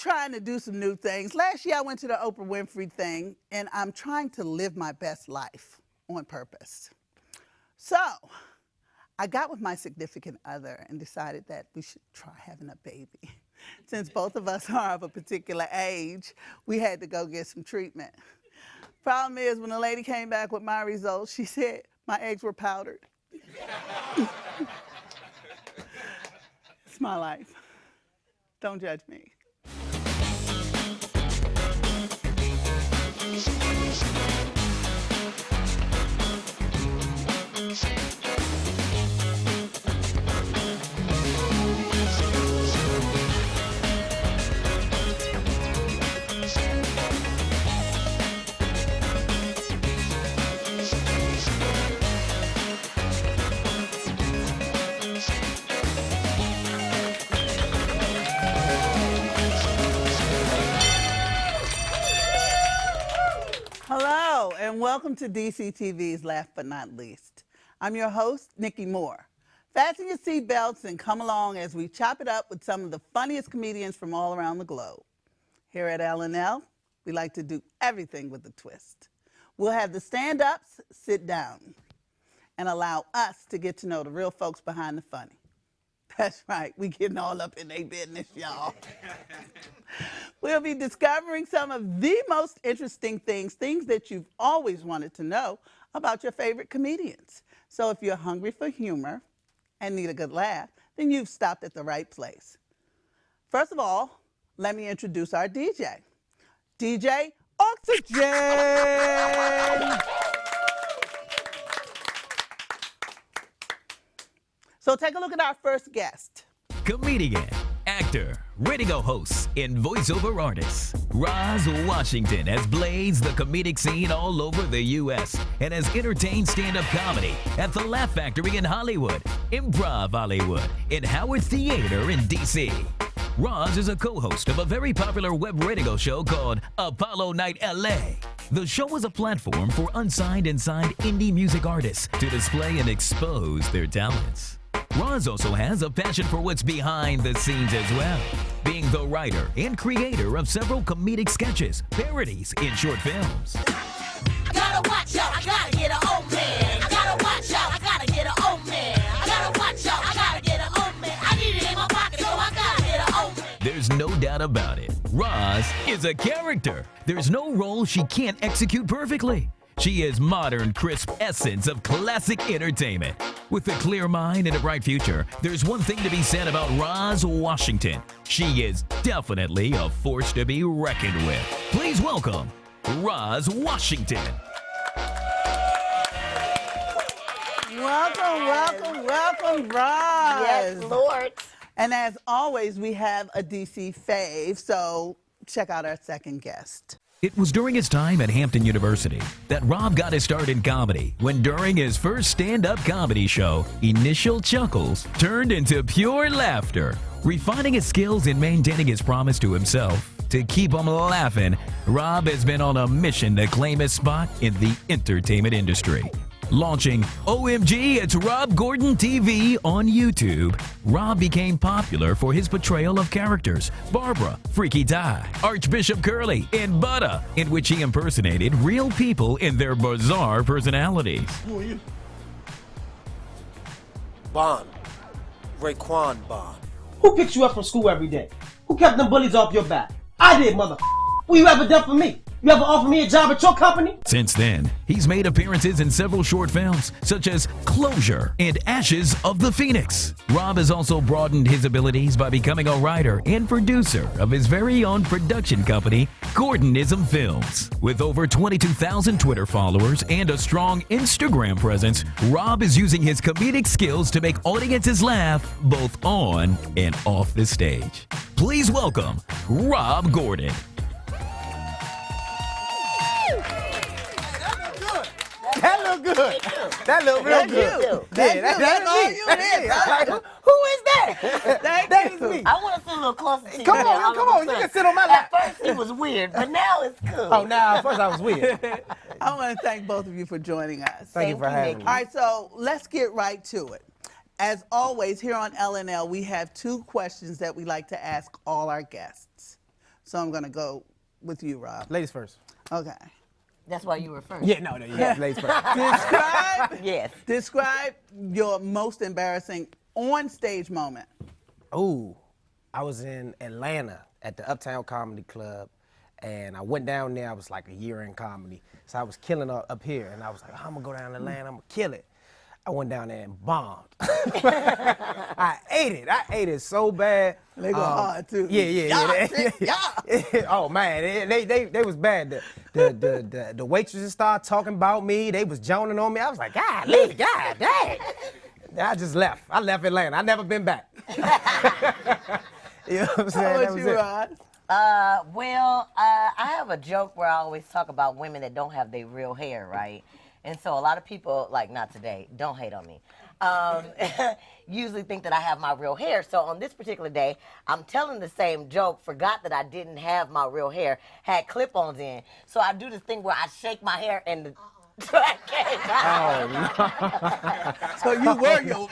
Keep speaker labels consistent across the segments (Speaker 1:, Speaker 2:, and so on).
Speaker 1: trying to do some new things. Last year I went to the Oprah Winfrey thing, and I'm trying to live my best life on purpose. So I got with my significant other and decided that we should try having a baby. Since both of us are of a particular age, we had to go get some treatment. Problem is, when the lady came back with my results, she said my eggs were powdered. It's my life. Don't judge me. Hello, and welcome to DCTV's Last But Not Least. I'm your host, Nikki Moore. Fasten your seatbelts and come along as we chop it up with some of the funniest comedians from all around the globe. Here at L&L, we like to do everything with a twist. We'll have the stand-ups sit down and allow us to get to know the real folks behind the funny. That's right, we getting all up in their business, y'all. We'll be discovering some of the most interesting things that you've always wanted to know about your favorite comedians. So if you're hungry for humor and need a good laugh, then you've stopped at the right place. First of all, let me introduce our DJ, DJ Oxygen. So take a look at our first guest.
Speaker 2: Comedian, actor, radio host, and voiceover artist. Roz Washington has blazed the comedic scene all over the U.S. and has entertained stand-up comedy at the Laugh Factory in Hollywood, Improv Hollywood, and Howard Theater in D.C. Roz is a co-host of a very popular web radio show called Apollo Night LA. The show is a platform for unsigned and signed indie music artists to display and expose their talents. Roz also has a passion for what's behind the scenes as well, being the writer and creator of several comedic sketches, parodies, and short films.
Speaker 3: I gotta watch out, I gotta get an old man. I gotta watch out, I gotta get an old man. I gotta watch out, I gotta get an old man. I need it in my pocket, so I gotta get an old man.
Speaker 2: There's no doubt about it. Roz is a character. There's no role she can't execute perfectly. She is modern, crisp essence of classic entertainment. With a clear mind and a bright future, there's one thing to be said about Roz Washington. She is definitely a force to be reckoned with. Please welcome Roz Washington.
Speaker 1: Welcome, Roz.
Speaker 4: Yes, Lord.
Speaker 1: And as always, we have a DC fave, so check out our second guest.
Speaker 2: It was during his time at Hampton University that Rob got his start in comedy when during his first stand-up comedy show, Initial Chuckles turned into pure laughter. Refining his skills and maintaining his promise to himself to keep him laughing, Rob has been on a mission to claim his spot in the entertainment industry. Launching OMG, It's Rob Gordon TV on YouTube, Rob became popular for his portrayal of characters Barbara, Freaky Ty, Archbishop Curly, and Butter, in which he impersonated real people in their bizarre personalities.
Speaker 5: Who are you? Bond. Raekwon Bond.
Speaker 6: Who picked you up from school every day? Who kept them bullies off your back? I did, mother. What you ever done for me? You ever offer me a job at your company?
Speaker 2: Since then, he's made appearances in several short films, such as Closure and Ashes of the Phoenix. Rob has also broadened his abilities by becoming a writer and producer of his very own production company, Gordonism Films. With over 22,000 Twitter followers and a strong Instagram presence, Rob is using his comedic skills to make audiences laugh both on and off the stage. Please welcome Rob Gordon.
Speaker 5: That look good. That look real good. That's me. Who is that? That's me.
Speaker 4: I want to sit a little closer to you.
Speaker 5: Come on. You can sit on my lap.
Speaker 4: At first, it was weird, but now it's cool.
Speaker 5: Oh, now, at first I was weird.
Speaker 1: I want to thank both of you for joining us.
Speaker 5: Thank you for having me.
Speaker 1: All right, so let's get right to it. As always, here on LNL, we have two questions that we like to ask all our guests. So I'm gonna go with you, Rob.
Speaker 5: Ladies first.
Speaker 1: Okay.
Speaker 4: That's why you were first.
Speaker 5: Yeah, no, yeah, ladies first.
Speaker 4: Yes.
Speaker 1: Describe your most embarrassing on-stage moment.
Speaker 5: Ooh, I was in Atlanta at the Uptown Comedy Club, and I went down there. I was like a year in comedy, so I was killing up here, and I was like, oh, I'm gonna go down to Atlanta, I'm gonna kill it. I went down there and bombed. I ate it so bad.
Speaker 1: They go hard too.
Speaker 5: Yeah. Oh man, they was bad. The waitresses started talking about me. They was joning on me. I was like, God, dang. I just left. I left Atlanta. I never been back. You know what I'm saying?
Speaker 1: How
Speaker 5: That
Speaker 1: about
Speaker 5: was
Speaker 1: you,
Speaker 5: it.
Speaker 1: Roz?
Speaker 4: I have a joke where I always talk about women that don't have their real hair, right? And so a lot of people, like not today, don't hate on me, usually think that I have my real hair. So on this particular day, I'm telling the same joke, forgot that I didn't have my real hair, had clip-ons in. So I do this thing where I shake my hair and the track came out.
Speaker 1: So you were your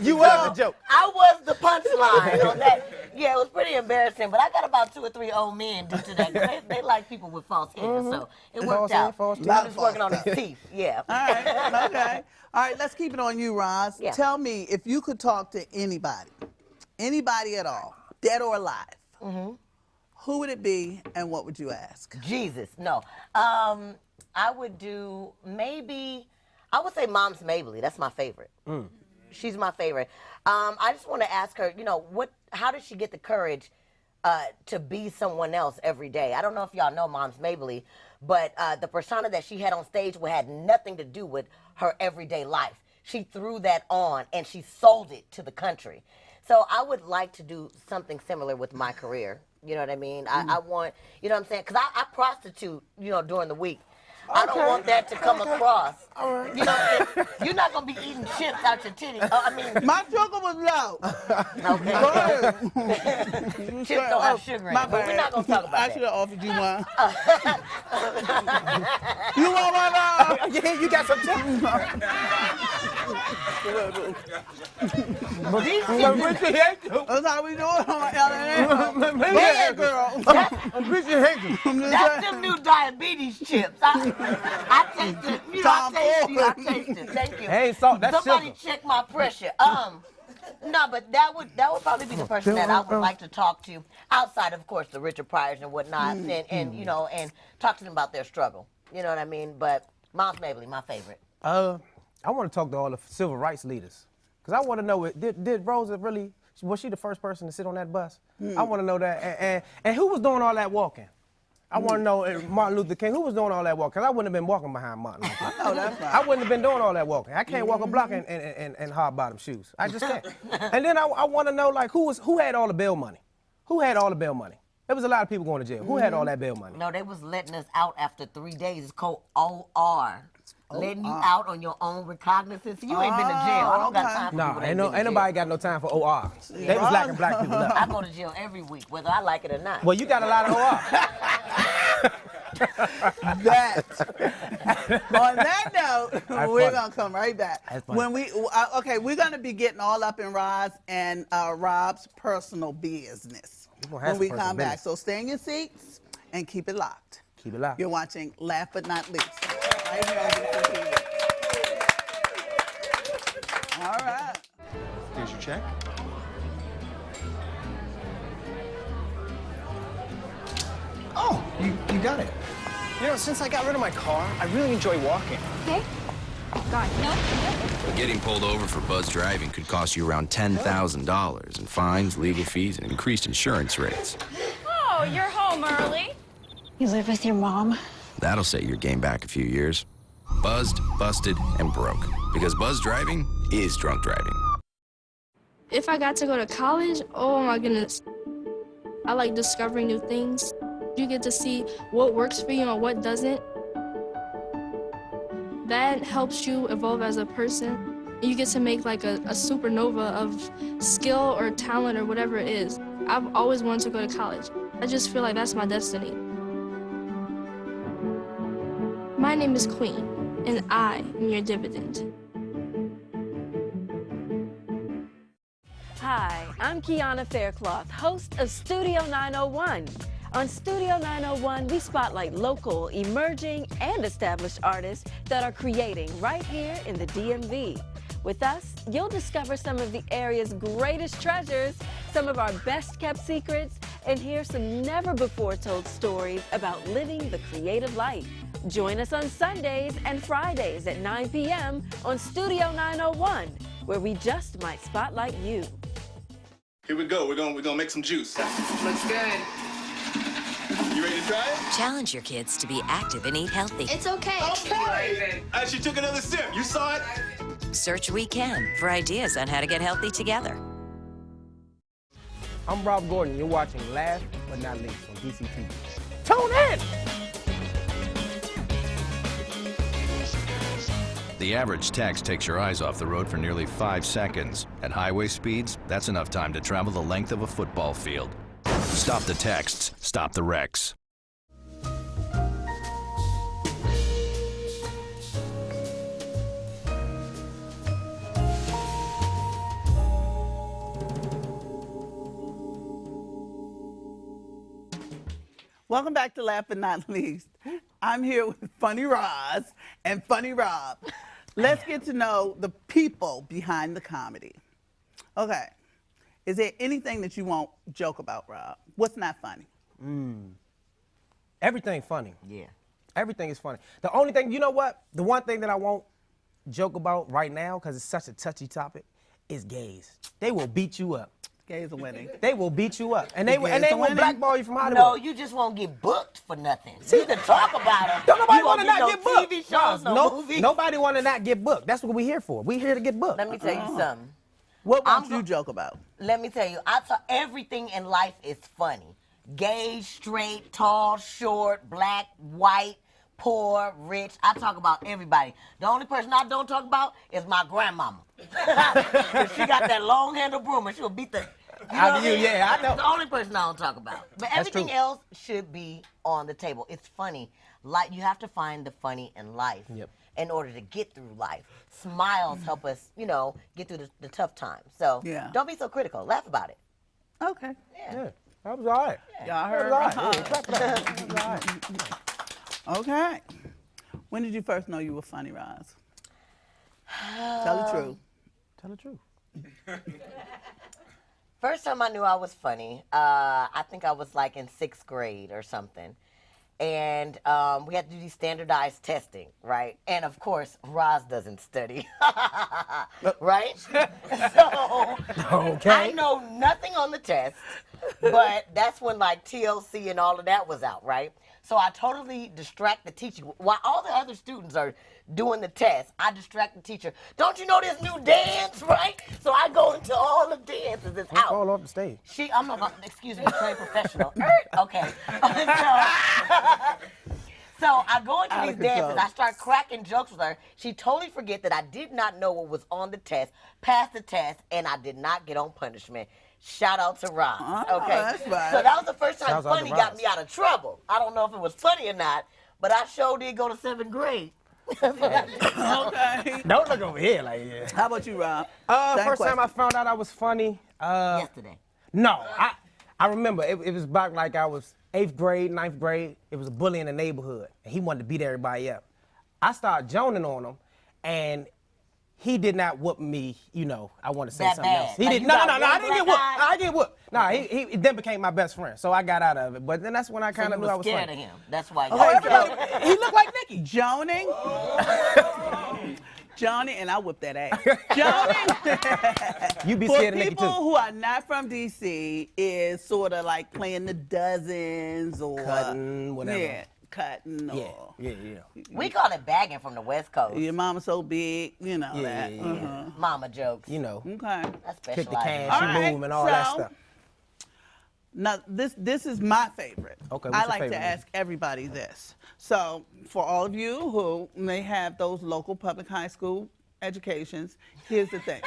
Speaker 5: You were the joke.
Speaker 4: I was the punchline on that. Yeah, it was pretty embarrassing, but I got about 2 or 3 old men due to that. They like people with false hair, so it worked out.
Speaker 5: False teeth.
Speaker 4: I'm just working on his teeth, yeah.
Speaker 1: All right, okay. All right, let's keep it on you, Roz.
Speaker 4: Yeah.
Speaker 1: Tell me, if you could talk to anybody at all, dead or alive, who would it be and what would you ask?
Speaker 4: Jesus, no. I would do I would say Moms Mabley. That's my favorite. She's my favorite. I just want to ask her, how did she get the courage to be someone else every day? I don't know if y'all know Moms Mabley, but the persona that she had on stage had nothing to do with her everyday life. She threw that on and she sold it to the country. So I would like to do something similar with my career. You know what I mean? I want, you know what I'm saying? Because I prostitute, during the week. I don't want that to come across. Right. You're not going to be eating chips out your titty.
Speaker 1: My sugar was low.
Speaker 4: Okay. Chips don't have sugar in it, but we're not going to talk about
Speaker 1: I
Speaker 4: that.
Speaker 1: should have offered you one. You want one?
Speaker 5: Yeah, you got some chips.
Speaker 1: That's how we do it on LNA. Yeah, girl.
Speaker 4: That's them new diabetes chips. I taste it. I taste it. Thank you.
Speaker 5: Hey, salt, that's
Speaker 4: Somebody
Speaker 5: sugar.
Speaker 4: check my pressure. No, but that would probably be the person that I would like to talk to outside, of course, the Richard Pryors and whatnot, and talk to them about their struggle. You know what I mean? But Moms Mabley, my favorite.
Speaker 5: I want to talk to all the civil rights leaders, because I want to know, did Rosa really, was she the first person to sit on that bus? I want to know that, and who was doing all that walking? I want to know, Martin Luther King, who was doing all that walking? Because I wouldn't have been walking behind Martin Luther King.
Speaker 1: Oh, that's right.
Speaker 5: I wouldn't have been doing all that walking. I can't walk a block in hard-bottom shoes. I just can't. And then I want to know, like, who had all the bail money? Who had all the bail money? There was a lot of people going to jail. Who had all that bail money?
Speaker 4: No, they was letting us out after 3 days. It's called OR. Letting you out on your own recognizance. You ain't been to jail. I don't got time for people that
Speaker 5: ain't nobody got no time for OR. They was locking black people up.
Speaker 4: I go to jail every week, whether I like it or not.
Speaker 5: Well, you got a lot of OR.
Speaker 1: On that note, we're going to come right back.
Speaker 5: That's funny.
Speaker 1: We're going to be getting all up in Roz and Rob's personal business when we come back. So stay in your seats and keep it locked.
Speaker 5: Keep it locked.
Speaker 1: You're watching Laugh But Not Least. Right here on DCTV. All right.
Speaker 7: Here's your check. Oh, you got it. Since I got rid of my car, I really enjoy walking.
Speaker 8: Okay. God, no.
Speaker 9: Getting pulled over for buzz driving could cost you around $10,000 in fines, legal fees, and increased insurance rates.
Speaker 8: Oh, you're home early. You live with your mom?
Speaker 9: That'll set your game back a few years. Buzzed, busted, and broke. Because buzz driving is drunk driving.
Speaker 10: If I got to go to college, oh my goodness. I like discovering new things. You get to see what works for you and what doesn't. That helps you evolve as a person. You get to make like a supernova of skill or talent or whatever it is. I've always wanted to go to college. I just feel like that's my destiny. My name is Queen, and I am your dividend.
Speaker 11: Hi, I'm Kiana Faircloth, host of Studio 901. On Studio 901, we spotlight local, emerging, and established artists that are creating right here in the DMV. With us, you'll discover some of the area's greatest treasures, some of our best-kept secrets, and hear some never-before-told stories about living the creative life. Join us on Sundays and Fridays at 9 p.m. on Studio 901, where we just might spotlight you.
Speaker 12: Here we go. We're gonna make some juice. Looks good. You ready to try it?
Speaker 13: Challenge your kids to be active and eat healthy.
Speaker 8: It's okay.
Speaker 12: Okay. She took another sip. You saw it?
Speaker 13: Search Weekend for ideas on how to get healthy together.
Speaker 5: I'm Rob Gordon. You're watching Last But Not Least on DCTV. Tune in!
Speaker 9: The average text takes your eyes off the road for nearly 5 seconds. At highway speeds, that's enough time to travel the length of a football field. Stop the texts, stop the wrecks.
Speaker 1: Welcome back to Last But Not Least. I'm here with Funny Roz and Funny Rob. Let's get to know the people behind the comedy. Okay. Is there anything that you won't joke about, Rob? What's not funny?
Speaker 5: Everything funny.
Speaker 4: Yeah.
Speaker 5: Everything is funny. The only thing, you know what? The one thing that I won't joke about right now, because it's such a touchy topic, is gays. They will beat you up.
Speaker 1: Gays are winning.
Speaker 5: They will beat you up. And they
Speaker 1: gays are
Speaker 5: will
Speaker 1: winning.
Speaker 5: blackball you from Hollywood.
Speaker 4: No, you just won't get booked for nothing. You can talk about it.
Speaker 5: Don't nobody
Speaker 4: You
Speaker 5: want to
Speaker 4: won't
Speaker 5: not
Speaker 4: no
Speaker 5: get booked.
Speaker 4: TV shows, no movies.
Speaker 5: Nobody want to not get booked. That's what we're here for. We're here to get booked.
Speaker 4: Let me tell you something.
Speaker 1: What won't you joke about?
Speaker 4: Let me tell you, everything in life is funny. Gay, straight, tall, short, black, white, poor, rich. I talk about everybody. The only person I don't talk about is my grandmama. She got that long-handled broom and she'll beat the...
Speaker 5: Out of you, yeah, I know.
Speaker 4: It's the only person I don't talk about. But everything else should be on the table. It's funny. Like, you have to find the funny in life in order to get through life. Smiles help us, get through the tough times. So don't be so critical. Laugh about it.
Speaker 1: Okay.
Speaker 5: Yeah, that was all right.
Speaker 1: Y'all heard
Speaker 5: That was all right.
Speaker 1: Okay. When did you first know you were funny, Roz? Tell the truth.
Speaker 5: Tell the truth.
Speaker 4: First time I knew I was funny, I think I was like in 6th grade or something. And we had to do these standardized testing, right? And of course, Roz doesn't study, right? So I know nothing on the test, but that's when like TLC and all of that was out, right? So I totally distract the teacher. While all the other students are doing the test, I distract the teacher. Don't you know this new dance, right? So I go into all the dances. It's out.
Speaker 5: Fall off the stage.
Speaker 4: I'm not gonna, excuse me, trained professional. Okay. So I go into these dances, I start cracking jokes with her. She totally forget that I did not know what was on the test, passed the test, and I did not get on punishment. Shout out to Roz, okay?
Speaker 1: That's right.
Speaker 4: So that was the first time
Speaker 5: Shouts out to
Speaker 4: funny
Speaker 5: Roz.
Speaker 4: got me out of trouble. I don't know if it was funny or not, but I sure did go to 7th grade.
Speaker 1: Okay.
Speaker 5: Don't look over here like yeah.
Speaker 1: How about you, Rob?
Speaker 5: First time I found out I was funny.
Speaker 4: Yesterday.
Speaker 5: No, I remember it was about like I was 8th grade, 9th grade. It was a bully in the neighborhood, and he wanted to beat everybody up. I started joning on him, and he did not whoop me. I want to say
Speaker 4: That
Speaker 5: something
Speaker 4: bad.
Speaker 5: else. He
Speaker 4: Like
Speaker 5: did
Speaker 4: you
Speaker 5: no.
Speaker 4: got
Speaker 5: I
Speaker 4: one
Speaker 5: didn't get
Speaker 4: black
Speaker 5: whooped.
Speaker 4: eye?
Speaker 5: I didn't get whooped. No, he then became my best friend, so I got out of it. But then that's when I kind of knew I was
Speaker 4: scared
Speaker 5: funny.
Speaker 4: of him. That's why.
Speaker 5: Oh, everybody, he looked like Nicky.
Speaker 1: Joning. Johnny, and I whip that ass. Johnny.
Speaker 5: You be
Speaker 1: For
Speaker 5: scared of Nicky
Speaker 1: people
Speaker 5: too.
Speaker 1: who are not from DC, is sort of like playing the dozens or
Speaker 5: Cutting, whatever.
Speaker 1: Yeah, cutting or
Speaker 5: Yeah.
Speaker 4: We call it bagging from the West Coast.
Speaker 1: your mama so big,
Speaker 5: Yeah.
Speaker 1: that.
Speaker 4: Mama jokes.
Speaker 5: You know,
Speaker 1: Okay.
Speaker 4: That's
Speaker 5: kick the
Speaker 4: specialized.
Speaker 5: can,
Speaker 1: All
Speaker 5: she
Speaker 1: right,
Speaker 5: move, and all that
Speaker 1: so-
Speaker 5: stuff.
Speaker 1: Now, this is my favorite.
Speaker 5: Okay, what's
Speaker 1: I
Speaker 5: your
Speaker 1: like
Speaker 5: favorite
Speaker 1: to
Speaker 5: one?
Speaker 1: ask everybody this. So, for all of you who may have those local public high school educations, here's the thing.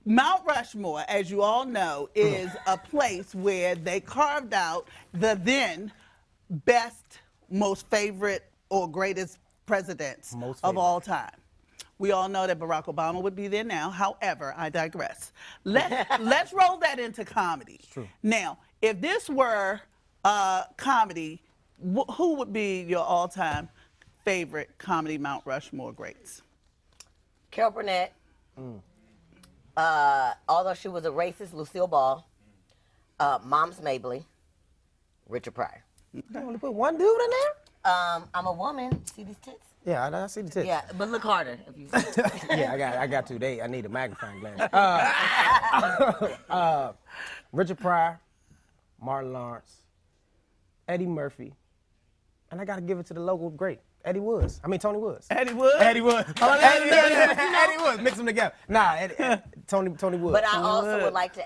Speaker 1: Mount Rushmore, as you all know, is a place where they carved out the then best, most favorite, or greatest presidents
Speaker 5: Most
Speaker 1: of
Speaker 5: favorite.
Speaker 1: all time. We all know that Barack Obama would be there now. However, I digress. Let's roll that into comedy.
Speaker 5: True.
Speaker 1: Now, if this were comedy, who would be your all-time favorite comedy Mount Rushmore greats?
Speaker 4: Carol Burnett. Although she was a racist, Lucille Ball. Moms Mabley. Richard Pryor.
Speaker 5: You only put one dude in there?
Speaker 4: I'm a woman. See these tits?
Speaker 5: Yeah, I see the tits.
Speaker 4: Yeah, but look harder. If you
Speaker 5: Yeah, I got to. I need a magnifying glass. Richard Pryor, Martin Lawrence, Eddie Murphy, and I got to give it to the local great, Tony Woods.
Speaker 1: Eddie Woods?
Speaker 5: Eddie Woods. Mix them together. Nah, Tony Woods.
Speaker 4: But I also would like to,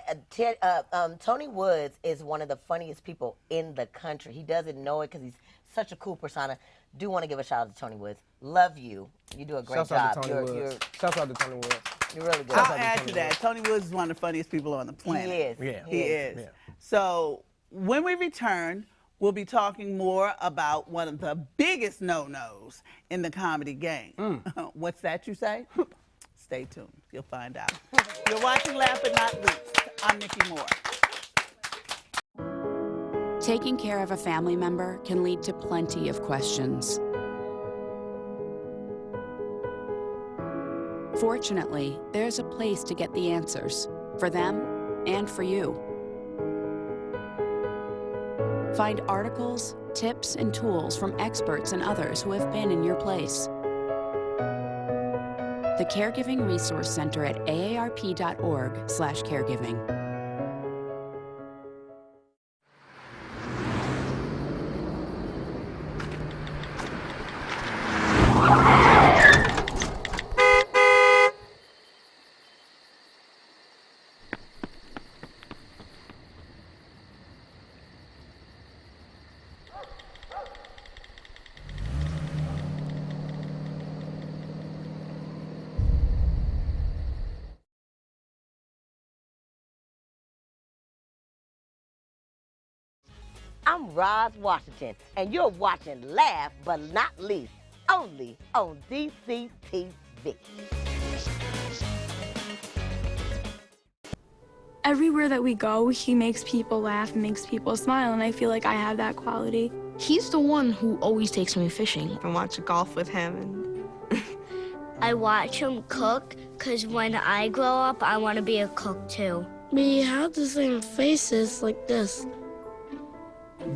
Speaker 4: Tony Woods is one of the funniest people in the country. He doesn't know it because he's such a cool persona. Do want to give a shout out to Tony Woods. Love you. You do a great job.
Speaker 5: Shout out to Tony Woods. Shout out to Tony Woods.
Speaker 4: You're really good.
Speaker 1: I'll add to that. Tony Woods is one of the funniest people on the planet.
Speaker 4: He is.
Speaker 5: Yeah.
Speaker 1: He is.
Speaker 5: Yeah.
Speaker 1: So when we return, we'll be talking more about one of the biggest no-nos in the comedy game. What's that you say? Stay tuned. You'll find out. You're watching Laugh But Not Least. I'm Nikki Moore.
Speaker 14: Taking care of a family member can lead to plenty of questions. Fortunately, there's a place to get the answers, for them and for you. Find articles, tips, and tools from experts and others who have been in your place. The Caregiving Resource Center at aarp.org/caregiving.
Speaker 4: I'm Roz Washington, and you're watching Laugh But Not Least, only on DCTV.
Speaker 10: Everywhere that we go, he makes people laugh and makes people smile, and I feel like I have that quality.
Speaker 15: He's the one who always takes me fishing. I watch golf with him.
Speaker 16: I watch him cook, because when I grow up, I want to be a cook too.
Speaker 15: We have the same faces like this.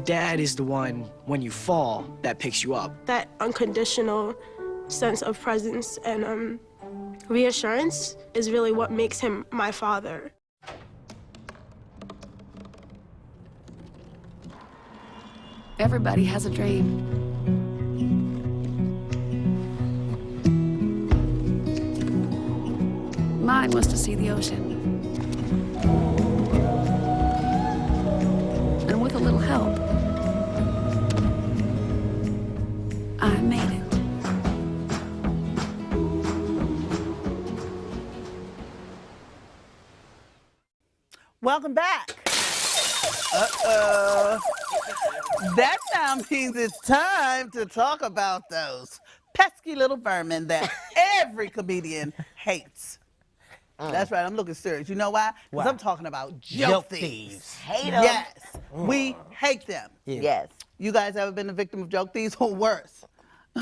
Speaker 17: Dad is the one, when you fall, that picks you up.
Speaker 18: That unconditional sense of presence and reassurance is really what makes him my father.
Speaker 14: Everybody has a dream. Mine was to see the ocean. And with a little help, I made it.
Speaker 1: Welcome back. Uh-oh. That now means it's time to talk about those pesky little vermin that every comedian hates. That's right, I'm looking serious. You know why? Because I'm talking about joke thieves.
Speaker 4: Hate them.
Speaker 1: Yes, we hate them.
Speaker 4: Yes.
Speaker 1: You guys ever been a victim of joke thieves or worse?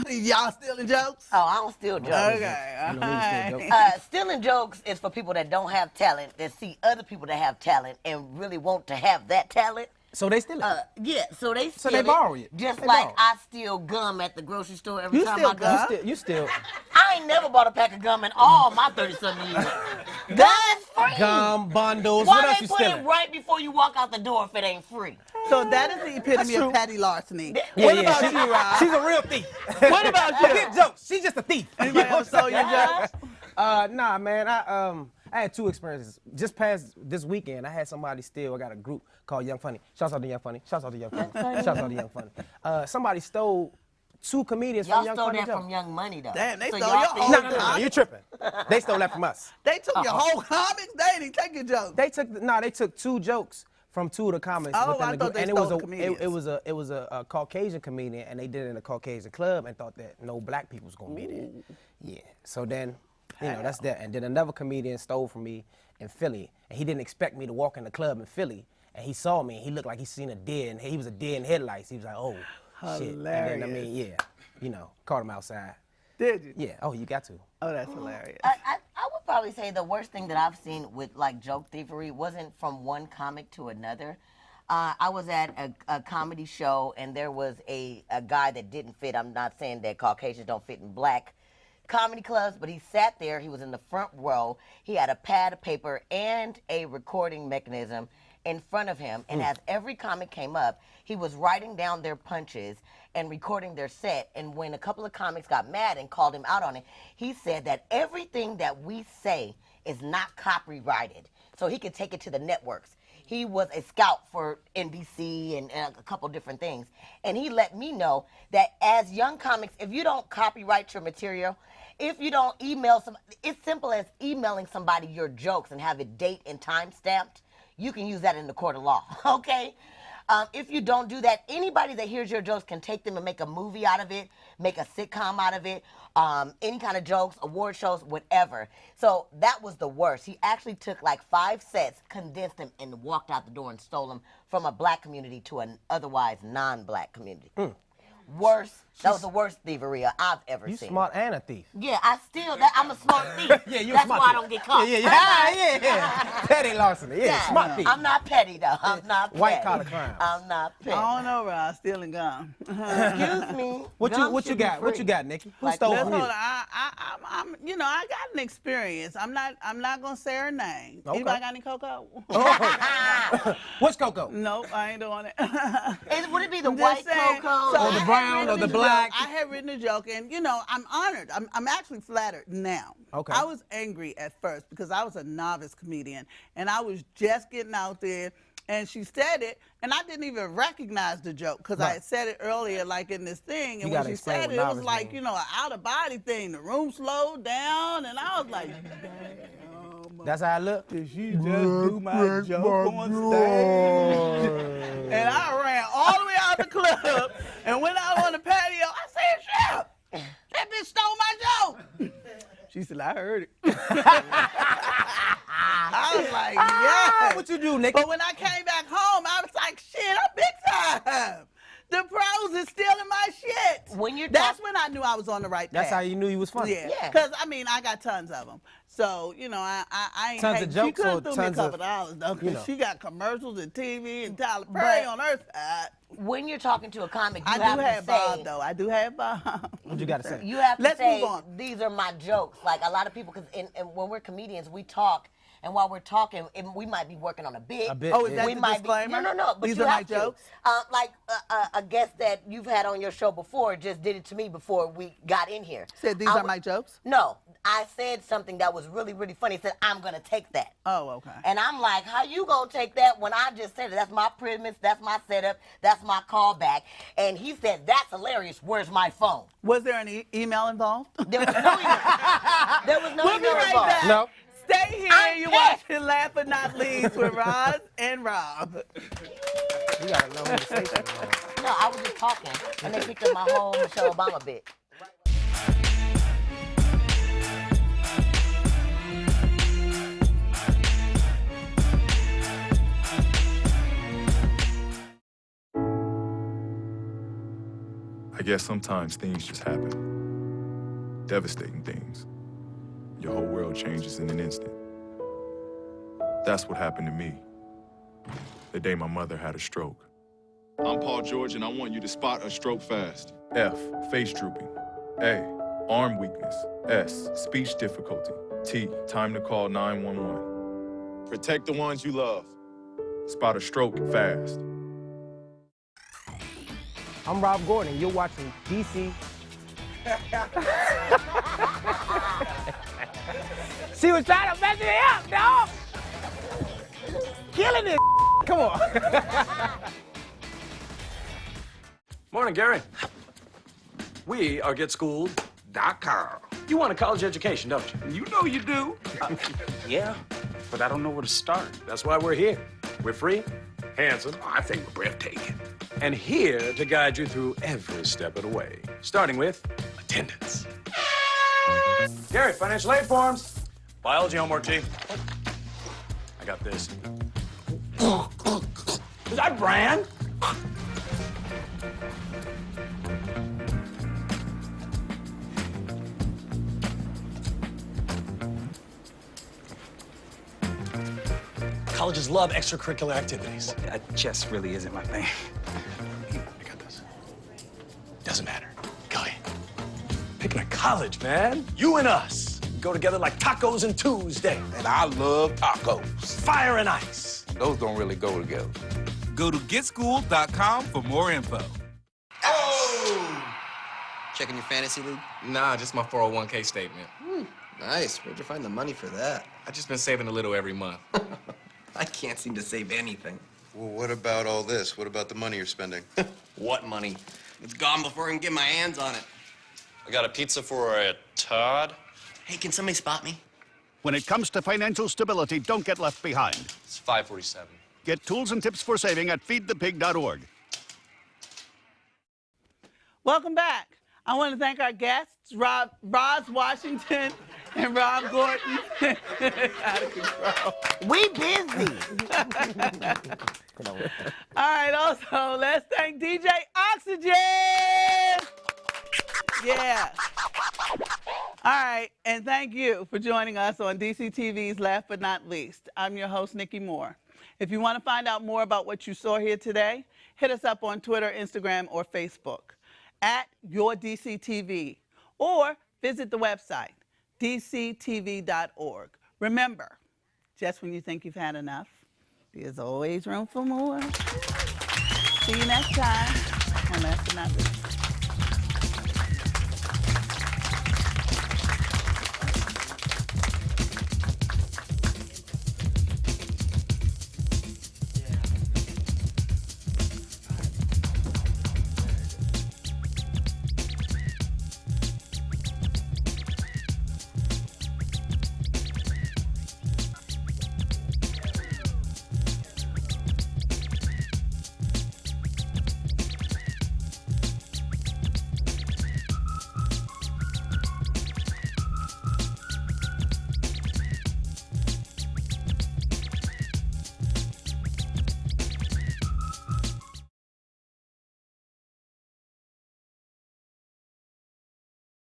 Speaker 1: Y'all stealing jokes?
Speaker 4: Oh, I don't steal jokes.
Speaker 1: Okay, all right.
Speaker 4: Stealing jokes is for people that don't have talent, that see other people that have talent and really want to have that talent.
Speaker 5: So they steal it?
Speaker 4: Yeah, so they steal
Speaker 5: So they borrow it.
Speaker 4: Just
Speaker 5: They
Speaker 4: like
Speaker 5: borrow.
Speaker 4: I steal gum at the grocery store every
Speaker 1: You
Speaker 4: time
Speaker 1: steal
Speaker 4: I go.
Speaker 1: gum?
Speaker 5: You still
Speaker 4: I ain't never bought a pack of gum in all my 30-something years. Gum is free.
Speaker 5: gum bundles.
Speaker 4: Why
Speaker 5: What else
Speaker 4: they
Speaker 5: you
Speaker 4: put
Speaker 5: stealing?
Speaker 4: it right before you walk out the door if it ain't free?
Speaker 1: So that is the epitome
Speaker 5: That's
Speaker 1: of
Speaker 5: true.
Speaker 1: petty larceny.
Speaker 5: Yeah,
Speaker 1: What
Speaker 5: yeah,
Speaker 1: about
Speaker 5: she-
Speaker 1: you, Rob?
Speaker 5: She's a real thief.
Speaker 1: What about you?
Speaker 5: Forget jokes. She's just a thief.
Speaker 1: Anybody else stole your jokes?
Speaker 5: Nah, man. I had two experiences. Just past this weekend, I had somebody steal. I got a group called Young Funny. Shouts out to Young Funny. Shouts out to Young Funny. Shouts out to Young Funny. Somebody stole two comedians
Speaker 4: Y'all
Speaker 5: from Young
Speaker 4: stole
Speaker 5: Funny
Speaker 4: that
Speaker 5: jokes.
Speaker 4: from Young Money, though.
Speaker 1: Damn, they
Speaker 4: So
Speaker 1: stole
Speaker 4: y'all
Speaker 1: your
Speaker 4: think-
Speaker 1: whole
Speaker 5: No, you tripping. They stole that from us.
Speaker 1: They took your whole comics? They didn't take your jokes.
Speaker 5: They took two jokes from two of the comics
Speaker 1: Oh,
Speaker 5: within
Speaker 1: I
Speaker 5: the
Speaker 1: thought
Speaker 5: group,
Speaker 1: they
Speaker 5: and
Speaker 1: stole comedians.
Speaker 5: it was a Caucasian comedian, and they did it in a Caucasian club, and thought that no black people was gonna be there. Yeah. So then, that's that. And then another comedian stole from me in Philly, and he didn't expect me to walk in the club in Philly And he saw me, and he looked like he seen a deer, and he was a deer in headlights. He was like, oh, shit. And then, I mean, yeah, you know, caught him outside.
Speaker 1: Did you?
Speaker 5: Yeah, oh, you got to.
Speaker 1: Oh, that's hilarious.
Speaker 4: I would probably say the worst thing that I've seen with like joke thievery wasn't from one comic to another. I was at a comedy show and there was a guy that didn't fit. I'm not saying that Caucasians don't fit in black comedy clubs, but he sat there. He was in the front row. He had a pad of paper and a recording mechanism in front of him. And as every comic came up, he was writing down their punches and recording their set. And when a couple of comics got mad and called him out on it, he said that everything that we say is not copyrighted, so he could take it to the networks. He was a scout for NBC and a couple different things. And he let me know that as young comics, if you don't copyright your material, if you don't email somebody, it's simple as emailing somebody your jokes and have it date and time stamped, you can use that in the court of law, okay? If you don't do that, anybody that hears your jokes can take them and make a movie out of it, make a sitcom out of it, any kind of jokes, award shows, whatever. So that was the worst. He actually took like 5 sets, condensed them, and walked out the door and stole them from a black community to an otherwise non-black community. Worst. That was the worst thievery I've ever
Speaker 5: You
Speaker 4: seen.
Speaker 5: smart and a thief.
Speaker 4: Yeah, I'm a smart thief.
Speaker 5: Yeah, you're
Speaker 4: That's
Speaker 5: smart
Speaker 4: why I
Speaker 5: thief.
Speaker 4: don't get caught.
Speaker 5: Yeah. Petty larceny. Yeah, smart thief.
Speaker 4: I'm not petty though. I'm not petty.
Speaker 5: White collar crime.
Speaker 4: I'm not petty.
Speaker 1: I don't know, Rob. Stealing gum.
Speaker 4: Excuse me.
Speaker 5: What
Speaker 4: Gum
Speaker 5: you
Speaker 4: should be
Speaker 5: got? What
Speaker 4: free.
Speaker 5: you got, Nikki? Who
Speaker 1: Like,
Speaker 5: stole
Speaker 1: let's
Speaker 5: from
Speaker 1: hold
Speaker 5: you?
Speaker 1: on. I'm, you know, I got an experience. I'm not gonna say her name.
Speaker 5: Okay.
Speaker 1: Anybody got any cocoa?
Speaker 5: What's cocoa?
Speaker 1: Nope, I ain't doing it.
Speaker 4: Would it be the
Speaker 1: I'm
Speaker 4: white
Speaker 1: just saying.
Speaker 4: cocoa?
Speaker 5: Or the
Speaker 1: I had
Speaker 5: brown
Speaker 1: written
Speaker 5: or the
Speaker 1: a joke.
Speaker 5: black?
Speaker 1: I had written a joke, and you know, I'm honored. I'm actually flattered now.
Speaker 5: Okay.
Speaker 1: I was angry at first because I was a novice comedian, and I was just getting out there. And she said it, and I didn't even recognize the joke because I had said it earlier, like in this thing. And
Speaker 5: You
Speaker 1: when
Speaker 5: gotta
Speaker 1: she
Speaker 5: explain
Speaker 1: said
Speaker 5: what
Speaker 1: it, it was
Speaker 5: novice
Speaker 1: like,
Speaker 5: mean.
Speaker 1: you know, an out-of-body thing. The room slowed down, and I was like,
Speaker 5: That's how I look.
Speaker 1: did she just do my joke on stage? And I ran all the way out the club and went out on the patio. I said, Chef, that bitch stole my joke. She said, I heard it. I was like, yeah.
Speaker 5: What you do, Nikki?
Speaker 1: But when I came back home, I was like, shit, I'm big time. The pros is stealing my shit.
Speaker 4: When you're
Speaker 1: That's when I knew I was on the right path.
Speaker 5: That's how you knew you was funny.
Speaker 1: Yeah,
Speaker 4: Yeah.
Speaker 1: because I mean, I got tons of them. So, you know, I ain't
Speaker 5: Tons
Speaker 1: hate.
Speaker 5: of
Speaker 1: She
Speaker 5: jokes
Speaker 1: could
Speaker 5: or
Speaker 1: have threw me a
Speaker 5: tons
Speaker 1: couple
Speaker 5: of,
Speaker 1: dollars, though, because
Speaker 5: you know.
Speaker 1: she got commercials and TV and Tyler Perry on her side.
Speaker 4: When you're talking to a comic, you
Speaker 1: I
Speaker 4: have
Speaker 1: do
Speaker 4: to
Speaker 1: have
Speaker 4: say,
Speaker 1: Bob, though. I do have Bob.
Speaker 5: What you got to say?
Speaker 4: You have to
Speaker 1: Let's
Speaker 4: say,
Speaker 1: move on.
Speaker 4: these are my jokes. Like a lot of people, because when we're comedians, we talk. And while we're talking, we might be working on a bit.
Speaker 1: Oh, is that
Speaker 4: we
Speaker 1: the
Speaker 4: might
Speaker 1: disclaimer?
Speaker 4: No. But
Speaker 1: These
Speaker 4: you
Speaker 1: are my
Speaker 4: have to.
Speaker 1: jokes?
Speaker 4: Like a guest that you've had on your show before just did it to me before we got in here.
Speaker 1: Said these are my jokes?
Speaker 4: No, I said something that was really, really funny. He said, I'm going to take that.
Speaker 1: Oh, okay.
Speaker 4: And I'm like, how you going to take that when I just said it? That's my premise, that's my setup, that's my callback. And he said, that's hilarious. Where's my phone?
Speaker 1: Was there any email involved?
Speaker 4: There was no email. There was no
Speaker 1: We'll be
Speaker 4: email
Speaker 1: right
Speaker 4: involved.
Speaker 1: back.
Speaker 5: No.
Speaker 1: Stay here. You're watching Laugh But Not Least with Roz and Rob.
Speaker 5: You got a long conversation.
Speaker 4: No, I was just talking, and they picked up my whole Michelle Obama bit.
Speaker 12: I guess sometimes things just happen. Devastating things. Your whole world changes in an instant. That's what happened to me the day my mother had a stroke. I'm Paul George, and I want you to spot a stroke fast. F, face drooping. A, arm weakness. S, speech difficulty. T, time to call 911. Protect the ones you love. Spot a stroke fast.
Speaker 5: I'm Rob Gordon. You're watching DC. She was trying to mess me up, dog. Killing it. Come on.
Speaker 19: Morning, Gary. We are GetSchooled.com. You want a college education, don't you? You know you do. Yeah, but I don't know where to start. That's why we're here. We're free, handsome. I think we're breathtaking. And here to guide you through every step of the way, starting with attendance. Gary, financial aid forms. Biology homework, G. I got this. Is that brand? Colleges love extracurricular activities.
Speaker 20: Chess really isn't my thing.
Speaker 19: I got this. Doesn't matter. Go ahead. Picking a college, man. You and us go together like tacos and Tuesday.
Speaker 21: And I love tacos.
Speaker 19: Fire and ice.
Speaker 21: Those don't really go together.
Speaker 22: Go to getschool.com for more info.
Speaker 23: Oh! Checking your fantasy league?
Speaker 24: Nah, just my 401k statement.
Speaker 23: Nice. Where'd you find the money for that?
Speaker 24: I just been saving a little every month.
Speaker 23: I can't seem to save anything.
Speaker 25: Well, what about all this? What about the money you're spending?
Speaker 23: What money? It's gone before I can get my hands on it.
Speaker 26: I got a pizza for a Todd.
Speaker 23: Hey, can somebody spot me?
Speaker 27: When it comes to financial stability, don't get left behind.
Speaker 26: It's 547.
Speaker 27: Get tools and tips for saving at feedthepig.org.
Speaker 1: Welcome back. I want to thank our guests, Roz Washington and Rob Gordon. Out of control.
Speaker 4: We busy.
Speaker 1: All right, also, let's thank DJ Oxygen. Yeah. All right, and thank you for joining us on DCTV's Last But Not Least. I'm your host, Nikki Moore. If you want to find out more about what you saw here today, hit us up on Twitter, Instagram, or Facebook at YourDCTV, or visit the website, dctv.org. Remember, just when you think you've had enough, there's always room for more. See you next time on Last But Not Least.